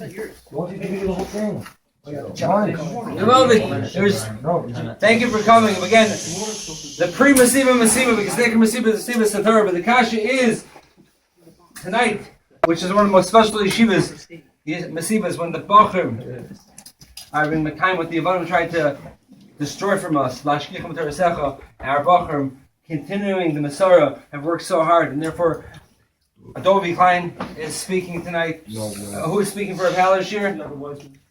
Why did you give me the whole thing? Thank you for coming. Again, the pre-Mesiba, because Mesiba is the Torah, but the Kasha is tonight, which is one of the most special yeshivas. Mesiba is when the Bachrim are being Mekayim, what the Yavanim tried to destroy from us. Lashkichim Teresecha, our Bachrim, continuing the Masorah, have worked so hard, and therefore Adobe Klein is speaking tonight. Who is speaking for a Palace here?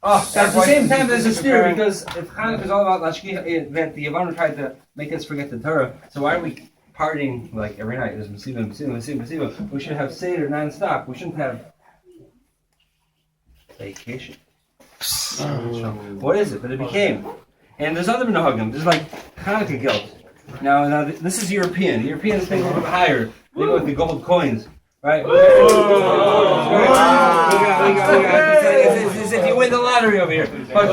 At the same time, there's a steer because if Chanukah is all about Lashkichim, that the Yavanim tried to make us forget the Torah. So why are we partying like every night? There's Mesiba. We should have Seder non-stop. We shouldn't have vacation. What is it? But it became. And there's other minhagim. There's like Chanukah guilt. Now this is European. The Europeans think a little bit higher. They go with the gold coins, right? It's as if you win the lottery over here. But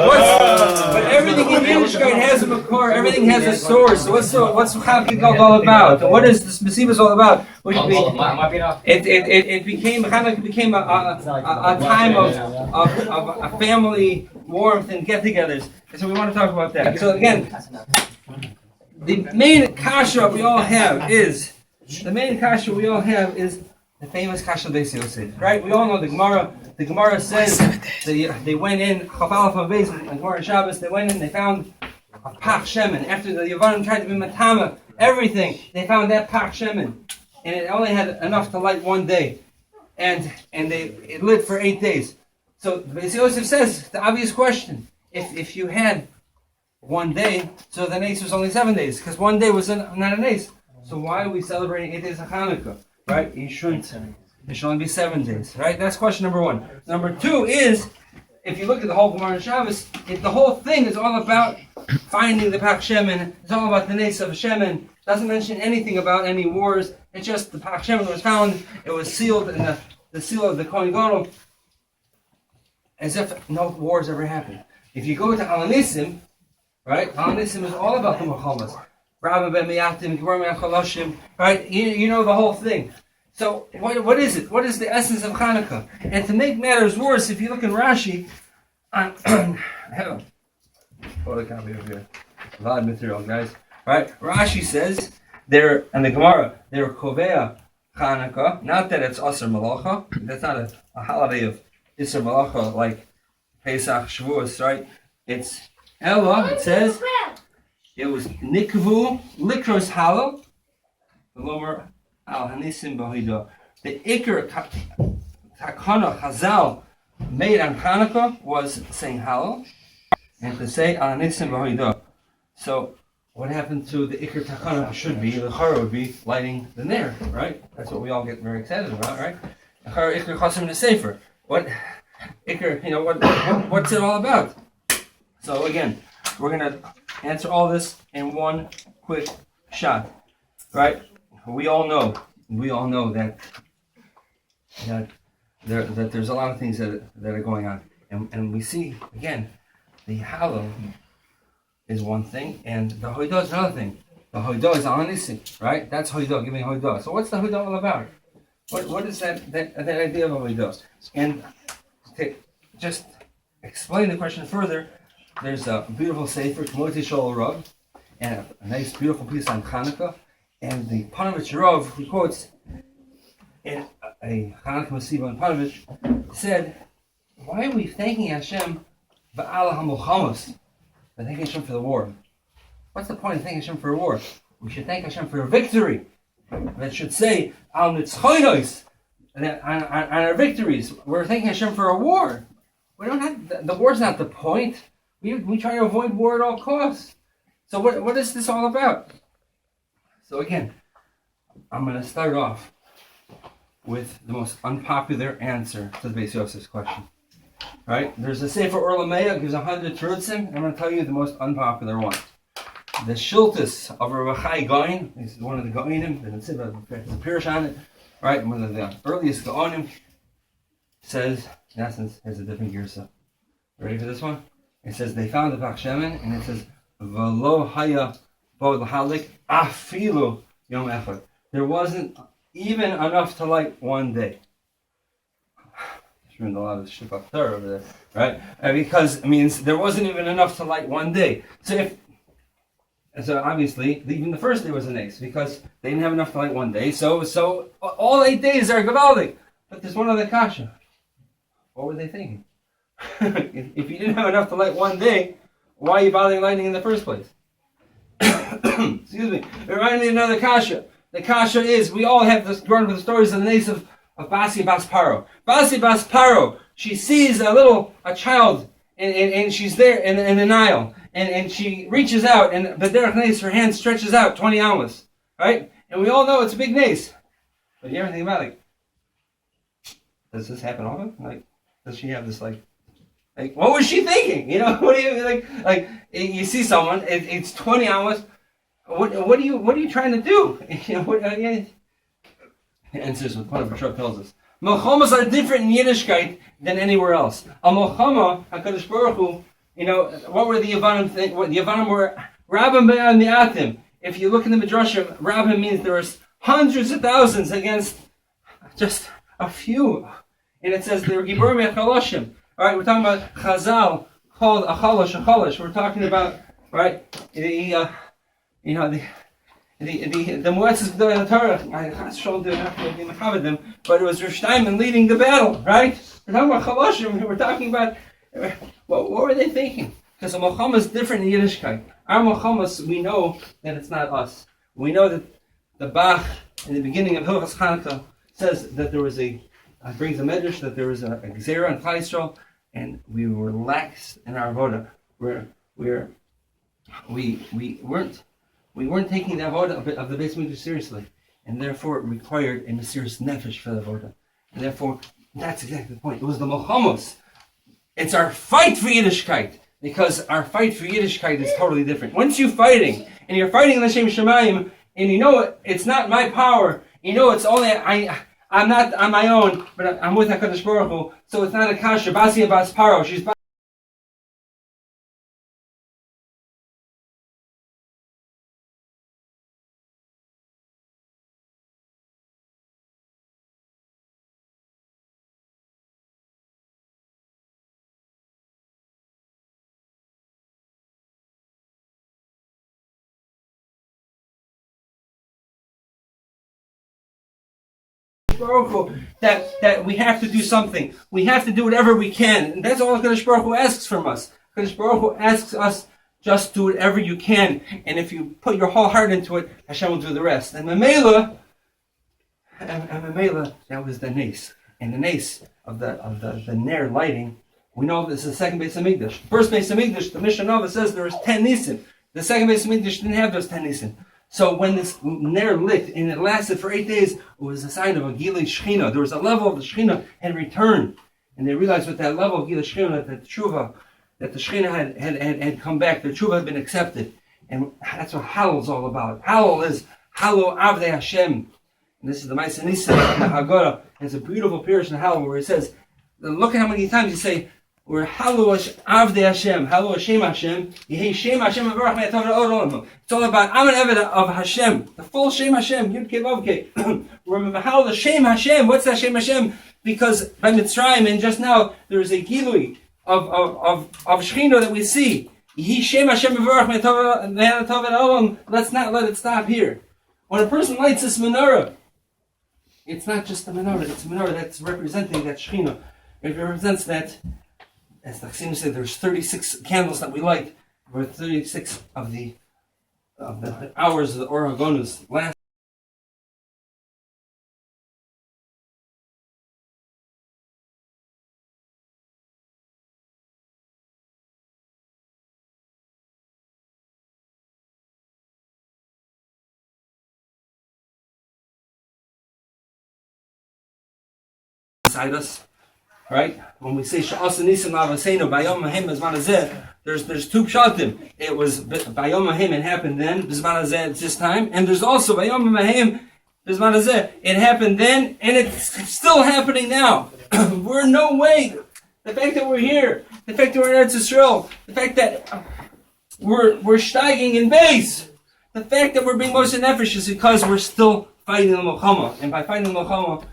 everything in Yiddishkeit has a makor. Everything has a source. So what's Chanukah guilt all about? What is this Mesiba all about? It became Chanukah became a time of a family warmth and get-togethers. So we want to talk about that. So again, the main kasha we all have is the famous kasha Beis Yosef, right? We all know the Gemara. The Gemara says they went in Chaval Favez and Gemara Shabbos. They went in. They found a pach shemen. After the Yavanim tried to be matama everything, they found that pach shemen, and it only had enough to light one day, and it lit for 8 days. So Beis Yosef says the obvious question: if you had 1 day, so the nace was only 7 days, because 1 day was not a nace. So why are we celebrating 8 days of Hanukkah? Right? It should only be 7 days. Right? That's question number one. Number two is, if you look at the whole Gemara and Shabbos, the whole thing is all about finding the Pach Shemen. It's all about the nace of Shemen. It doesn't mention anything about any wars. It's just the Pach Shemen was found. It was sealed in the seal of the Kohen Gadol, as if no wars ever happened. If you go to Alanissim, right? Alanissim is all about the Muhammads. Right? You know the whole thing. So what is it? What is the essence of Chanukah? And to make matters worse, if you look in Rashi, I have a photocopy of here. A lot of material, guys. Right? Rashi says they're in the Gemara, they're Kovea Chanukah. Not that it's Asr Malacha. That's not a holiday of Isser Malacha like Pesach, Shavuos, right? It's Ella, it says, it was Nikvu, Likros Halal, the Lomer Al Hanisim Bahidah. The Iker Takana Chazal made on Chanukah was saying Halal, and to say Al Hanisim Bahidah. So, what happened to the Iker Takana should be, the Chara would be lighting the Ner, right? That's what we all get very excited about, right? The Chara Iker Chasim the Sefer. What Iker, what's it all about? So again, we're going to answer all this in one quick shot, right? We all know that there's a lot of things that are going on, and we see again, the Halal is one thing, and the Hoidah is another thing. The Hoidah is Alanissi, right? That's Hoidah, giving Hoidah. So what's the Hoidah all about? What is that idea of a Hoidah? And to just explain the question further, there's a beautiful sefer, K'moti Shol Rav, and a nice, beautiful piece on Chanukah. And the Panovich Rav, who quotes in a Chanukah Mesiba in Panovich, said, "Why are we thanking Hashem ba'ala hamulchamos? We're thanking Hashem for the war. What's the point of thanking Hashem for a war? We should thank Hashem for a victory. That should say al nitzchonos, on our victories. We're thanking Hashem for a war. We don't have the war's not the point." We try to avoid war at all costs. So what is this all about? So again, I'm going to start off with the most unpopular answer to the Beis Yosef's question. Right? There's a Sefer Or Lameya, gives 100 terutzim. I'm going to tell you the most unpopular one. The Shiltus of Rav Chai Gaon, this is one of the Gaonim, the Mesiba, there's a Pirush on it, right? One of the earliest Gaonim says, in essence, here's a different girsa. Ready for this one? It says they found the Pach Shemen, and it says V'lo haya bo l'halik afilu yom echad. There wasn't even enough to light 1 day. ruined a lot of Shukach Torah over there, right? Because it means there wasn't even enough to light one day. So obviously, even the first day was an ace because they didn't have enough to light one day. So all 8 days are Gavaldik. But there's one other kasha. What were they thinking? If you didn't have enough to light one day, why are you bothering lighting in the first place? Excuse me. It reminded me of another kasha. The kasha is, we all have this grown with the stories of the nace of Basi Bas Paro. Basi Bas Paro, she sees a child, and she's there in the Nile, and she reaches out, and B'derech Nace, her hand stretches out 20 amas, right? And we all know it's a big nace. But you ever think about it, does this happen often? Like, does she have this like, what was she thinking? You know, what do you like? You see someone, it's 20 hours. What are you trying to do? You know, the answer is what Pana B'Shor tells us. Melchomas are different in Yiddishkeit than anywhere else. A Melchama, HaKadosh Baruch Hu, you know, what were the Yavanim think? What the Yavanim were, Rabbim Be'an Mi'atim. If you look in the Midrashim, Rabbim means there was hundreds of thousands against just a few. And it says they were Giborim Yachaloshim. All right, we're talking about Chazal called a chalosh. We're talking about, right, the Moetzes G'dolei in the Torah. I didn't have to be mechaved them, but it was Rosh Shaiman leading the battle, right? We're talking about chaloshim. We're talking about what were they thinking? Because a Melchama is different in Yiddishkeit. Our Melchamas, we know that it's not us. We know that the Bach in the beginning of Hilchas Chanukah says that there was brings a medrash that there was a Gzeira on Klal Yisrael, and we were lax in our avoda. We weren't taking the avoda of the Beis Mikdash seriously, and therefore it required a Mesiras Nefesh for the avoda. And therefore, that's exactly the point. It was the Melchamos. It's our fight for Yiddishkeit, because our fight for Yiddishkeit is totally different. Once you're fighting, and you're fighting in the Shem Shemayim, and you know it's not my power, you know it's only I'm not on my own, but I'm with HaKadosh Baruch Hu, so it's not a kasha. Basi Bas Paro, she's Baruch Hu, that we have to do something. We have to do whatever we can. And that's all HaKadosh Baruch Hu asks from us. HaKadosh Baruch Hu asks us, just do whatever you can. And if you put your whole heart into it, Hashem will do the rest. And Memela, that was the nace. And the nace of the Ner lighting, we know this is the second Beis Hamikdash. First Beis Hamikdash, the Mishnah Nova says there was 10 nisim. The second Beis Hamikdash didn't have those 10 nisim. So when this Ner lit and it lasted for 8 days, it was a sign of a Gilei Shechina. There was a level of the Shechina had returned. And they realized with that level of Gilei Shechina that the Tshuva, that the Shechina had come back, the Tshuva had been accepted. And that's what Halal is all about. Halal is Halo Avdei Hashem. And this is the Ma'aseh Nisa in the Haggadah. It's a beautiful parish in Halal where it says, look at how many times you say, we're Halu Avdei Hashem, Halu Hashem Hashem, Yehi Shem Hashem Avarach Me'atov Olam. It's all about, I'm an Eved of Hashem, the full Shem Hashem, Yud Kei Vav Kei. Remember how the Shem Hashem, what's that Shem Hashem? Because by Mitzrayim, and just now, there is a Gilui of Shechina that we see. Yehi Shem Hashem Avarach Me'atov Olam. Let's not let it stop here. When a person lights this menorah, it's not just a menorah, it's a menorah that's representing that Shechina. It represents that. As the Chassidim said, there's 36 candles that we light, where 36 of the hours of the Or HaGonus last. Beside us. Right? When we say Sha'as Nisim Lavaseinu Bayom Mahim Bizman Hazeh, there's two pshatim. It was Bayom Mahim, it happened then, Bizman Hazeh at this time, and there's also Bayom Mahim Bizman Hazeh. It happened then, and it's still happening now. We're no way. The fact that we're here, the fact that we're in Eretz Yisrael, the fact that we're steiging in base, the fact that we're being Moshe Nefesh is because we're still fighting the Melchama, and by fighting the Melchama,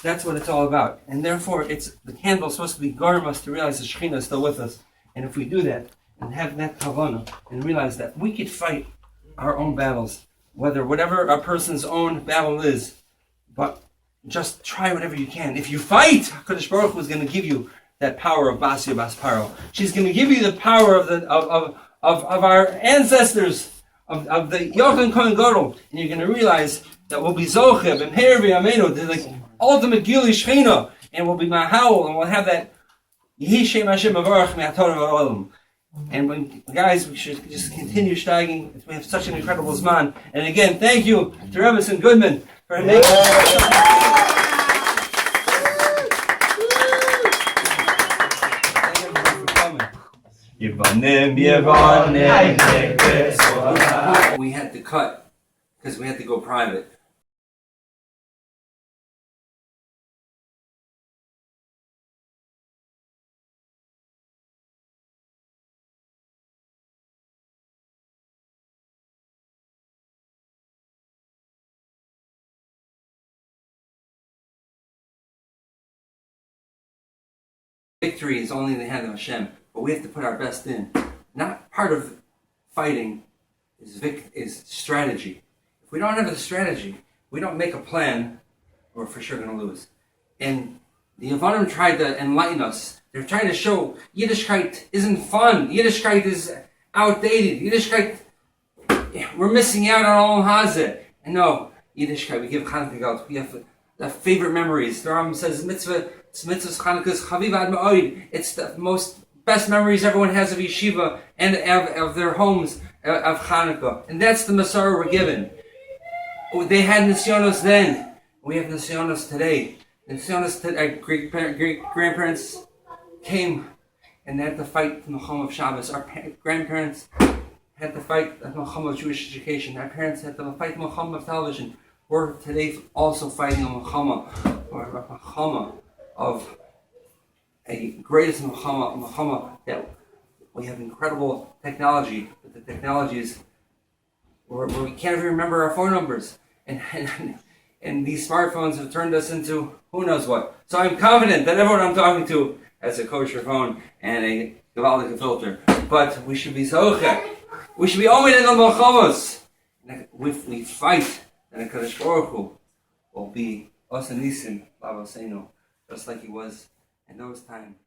That's what it's all about. And therefore, the candle is supposed to be guarding us to realize the Shekhinah is still with us. And if we do that, and have that kavanah, and realize that we could fight our own battles, whatever a person's own battle is, but just try whatever you can. If you fight, HaKadosh Baruch Hu is going to give you that power of Basya Basparo. She's going to give you the power of our ancestors, of the Yochanan Kohen Gadol, and you're going to realize that we'll be Zocheh, B'mher V'Yameinu, the ultimate Gili Shechina, and we'll be Mahal, and we'll have that Yehi Shem Hashem Avarach Me'atorah V'Olam. And guys, we should just continue steiging. We have such an incredible Zman. And again, thank you to Rebbe and Goodman for making we had to cut because we had to go private. Victory is only in the hand of Hashem, but we have to put our best in. Not part of fighting is strategy. If we don't have the strategy, we don't make a plan, we're for sure going to lose. And the Yavanim tried to enlighten us. They're trying to show Yiddishkeit isn't fun. Yiddishkeit is outdated. Yiddishkeit, we're missing out on all Hazeh. And no, Yiddishkeit, we give Chanukah Geld. We have the favorite memories. The Rambam says, mitzvah's Chanukah is Chaviv Ad Ma'od. It's the most best memories everyone has of yeshiva and of their homes of Chanukah. And that's the Masorah we're given. They had Nisyonos then. We have Nisyonos today. Nisyonos today, great grandparents came and they had to fight the Milchama of Shabbos. Our grandparents had to fight the Milchama of Jewish education. Our parents had to fight the Milchama of television. We're today also fighting a Milchama, or a Milchama of a greatest Milchama that we have incredible technology, but the technology is where we can't even remember our phone numbers. And these smartphones have turned us into who knows what. So I'm confident that everyone I'm talking to has a kosher phone and a Gavaldic filter. But we should be zocheh. We should be omen in the Milchamos. And if we fight, then HaKadosh Baruch Hu will be Osanisim, Baba Seinu, just like he was in those times.